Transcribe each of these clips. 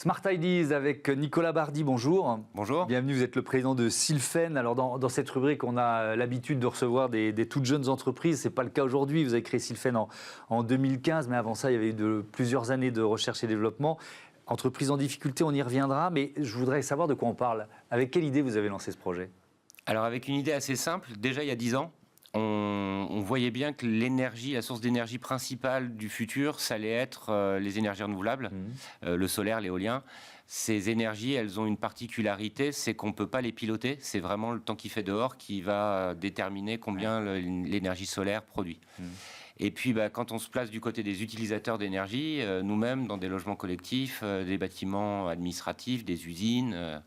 Smart Ideas avec Nicolas Bardy, bonjour. Bonjour. Bienvenue, vous êtes le président de Sylfen. Alors dans cette rubrique, on a l'habitude de recevoir des toutes jeunes entreprises. Ce n'est pas le cas aujourd'hui, vous avez créé Sylfen en 2015, mais avant ça, il y avait eu plusieurs années de recherche et développement. Entreprise en difficulté, on y reviendra, mais je voudrais savoir de quoi on parle. Avec quelle idée vous avez lancé ce projet ? Alors avec une idée assez simple, déjà il y a 10 ans, on voyait bien que l'énergie, la source d'énergie principale du futur, ça allait être les énergies renouvelables, le solaire, l'éolien. Ces énergies, elles ont une particularité, c'est qu'on ne peut pas les piloter. C'est vraiment le temps qu'il fait dehors qui va déterminer combien l'énergie solaire produit. Et puis, quand on se place du côté des utilisateurs d'énergie, nous-mêmes, dans des logements collectifs, des bâtiments administratifs, des usines,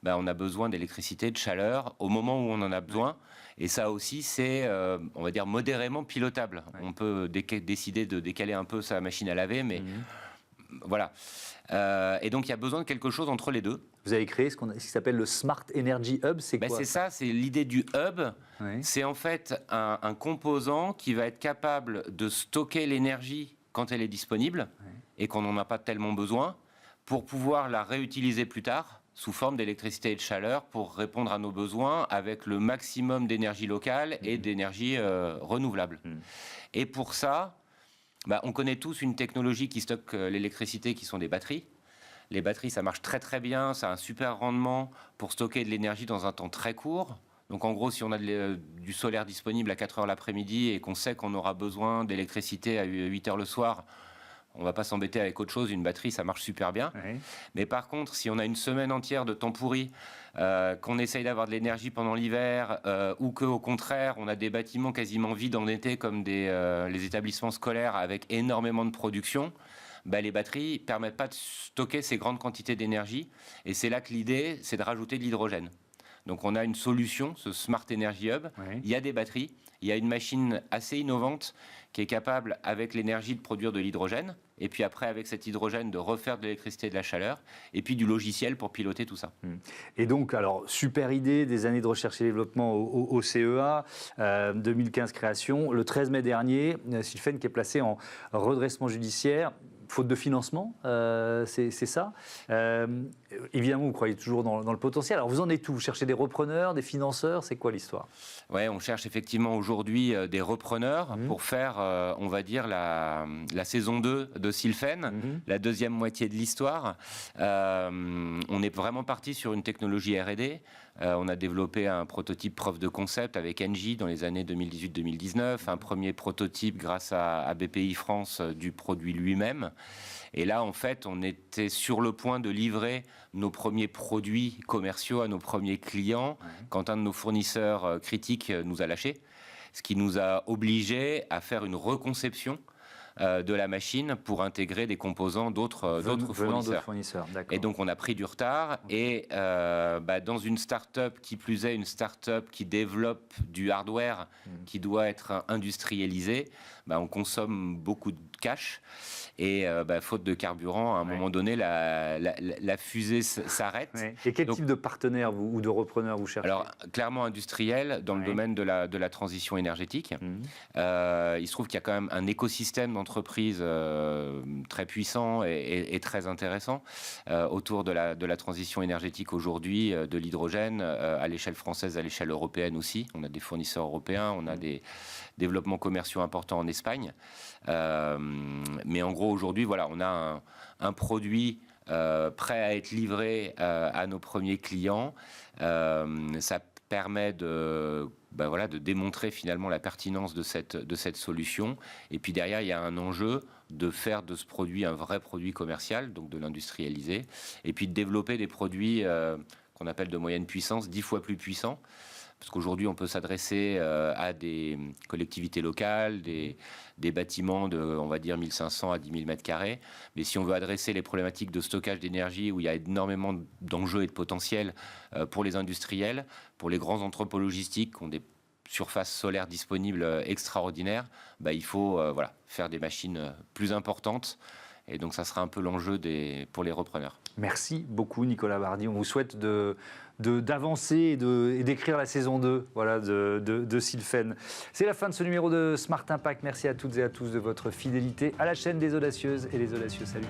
on a besoin d'électricité, de chaleur, au moment où on en a besoin. Et ça aussi, c'est, on va dire, modérément pilotable. On peut décider de décaler un peu sa machine à laver, mais voilà. Et donc, il y a besoin de quelque chose entre les deux. Vous avez créé ce qui s'appelle le Smart Energy Hub, c'est quoi ? C'est ça, c'est l'idée du hub. Oui. C'est en fait un composant qui va être capable de stocker l'énergie quand elle est disponible et qu'on n'en a pas tellement besoin pour pouvoir la réutiliser plus tard sous forme d'électricité et de chaleur pour répondre à nos besoins avec le maximum d'énergie locale et d'énergie renouvelable. Et pour ça, on connaît tous une technologie qui stocke l'électricité qui sont des batteries. Les batteries, ça marche très très bien, ça a un super rendement pour stocker de l'énergie dans un temps très court. Donc en gros, si on a du solaire disponible à 4 heures l'après-midi et qu'on sait qu'on aura besoin d'électricité à 8 heures le soir, on ne va pas s'embêter avec autre chose, une batterie, ça marche super bien. Oui. Mais par contre, si on a une semaine entière de temps pourri, qu'on essaye d'avoir de l'énergie pendant l'hiver, ou qu'au contraire, on a des bâtiments quasiment vides en été, comme les établissements scolaires avec énormément de production, les batteries ne permettent pas de stocker ces grandes quantités d'énergie. Et c'est là que l'idée, c'est de rajouter de l'hydrogène. Donc on a une solution, ce Smart Energy Hub. Oui. Il y a des batteries, il y a une machine assez innovante qui est capable, avec l'énergie, de produire de l'hydrogène, et puis après, avec cet hydrogène, de refaire de l'électricité et de la chaleur, et puis du logiciel pour piloter tout ça. Et donc, alors, super idée, des années de recherche et développement au CEA, 2015 création. Le 13 mai dernier, Sylfen qui est placé en redressement judiciaire, faute de financement, c'est ça. Évidemment, vous croyez toujours dans le potentiel. Alors, vous en êtes où ? Vous cherchez des repreneurs, des financeurs ? C'est quoi l'histoire ? Oui, on cherche effectivement aujourd'hui des repreneurs pour faire, on va dire, la saison 2 de Sylfen, la deuxième moitié de l'histoire. On est vraiment parti sur une technologie R&D. On a développé un prototype preuve de concept avec Engie dans les années 2018-2019, un premier prototype grâce à BPI France du produit lui-même. Et là, en fait, on était sur le point de livrer nos premiers produits commerciaux à nos premiers clients quand un de nos fournisseurs critiques nous a lâchés, ce qui nous a obligés à faire une reconception de la machine pour intégrer des composants d'autres fournisseurs. Et donc on a pris du retard et dans une start-up, qui plus est une start-up qui développe du hardware qui doit être industrialisé, on consomme beaucoup de cash et faute de carburant, à un moment donné, la fusée s'arrête. Et quel type de partenaire ou de repreneur vous cherchez ? Alors clairement industriel dans le domaine de la transition énergétique. Il se trouve qu'il y a quand même un écosystème d'entreprises très puissant et très intéressant autour de la transition énergétique aujourd'hui, de l'hydrogène à l'échelle française, à l'échelle européenne aussi. On a des fournisseurs européens, on a des développements commerciaux importants en Espagne. Mais en gros, aujourd'hui, voilà, on a un produit prêt à être livré à nos premiers clients. Ça permet de démontrer finalement la pertinence de cette solution. Et puis derrière, il y a un enjeu de faire de ce produit un vrai produit commercial, donc de l'industrialiser, et puis de développer des produits qu'on appelle de moyenne puissance, 10 fois plus puissants. Parce qu'aujourd'hui, on peut s'adresser à des collectivités locales, des bâtiments de, on va dire, 1500 à 10 000 mètres carrés. Mais si on veut adresser les problématiques de stockage d'énergie, où il y a énormément d'enjeux et de potentiel pour les industriels, pour les grands entrepôts logistiques qui ont des surfaces solaires disponibles extraordinaires, il faut faire des machines plus importantes. Et donc, ça sera un peu l'enjeu pour les repreneurs. Merci beaucoup, Nicolas Bardy. On vous souhaite d'avancer et d'écrire la saison 2 de Sylfen. C'est la fin de ce numéro de Smart Impact. Merci à toutes et à tous de votre fidélité à la chaîne des audacieuses et des audacieux. Salut.